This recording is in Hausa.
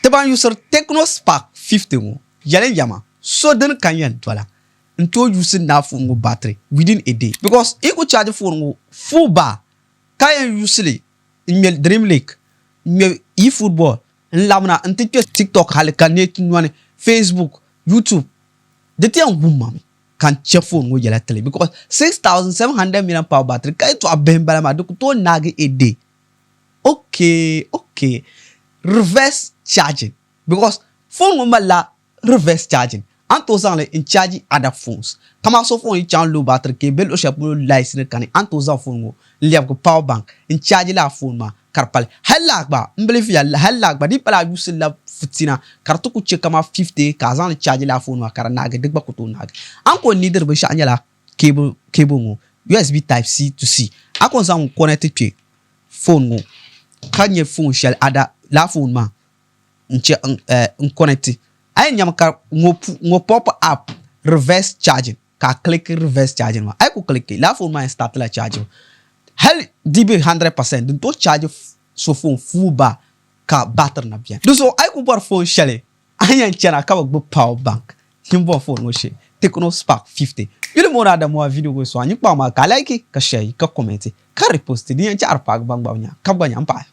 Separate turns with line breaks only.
te ban user Tecno Spark 50 ngo yalen yama so den kan yan twala nto use na phone ngo battery within a day because e go charge phone ngo full bar kayan use le Dream Lake e football lamna ntike TikTok hal kanet nwane Facebook YouTube de ti an gumma kan che phone ngo yala tele because 6700 mAh battery kay to abembala ma do to nagi a day. Okay. Reverse charging because phone ngo mala reverse charging anto le in charge other phones kama so phone in low battery ke bel o chapeau license kan anto phone ngo liab ko power bank in charge la phone ma karpal halak ba mbele fi halak ba di pala use la futina kartu ku che kama 50 kazan le charge la phone ma karanaga degba ko to naga anko neither be shanya la cable ngo USB type C to C akon san connected to phone ngo kanye phone shell ada la phone ma nche connected ay nyam ka ngo pop up reverse charging ka click reverse charging ma ay ko click la phone ma start la charging hell DB 100% do charge so phone full bar ka battery na bien do so ay ko por phone shele ayan chana ka bo power bank himbo phone ngo she Tecno Spark 50 yule mona da mo video go so anyi pa ma ka like ka share ka comment ka repost ni en char pa bang ba nya ka ba nya pa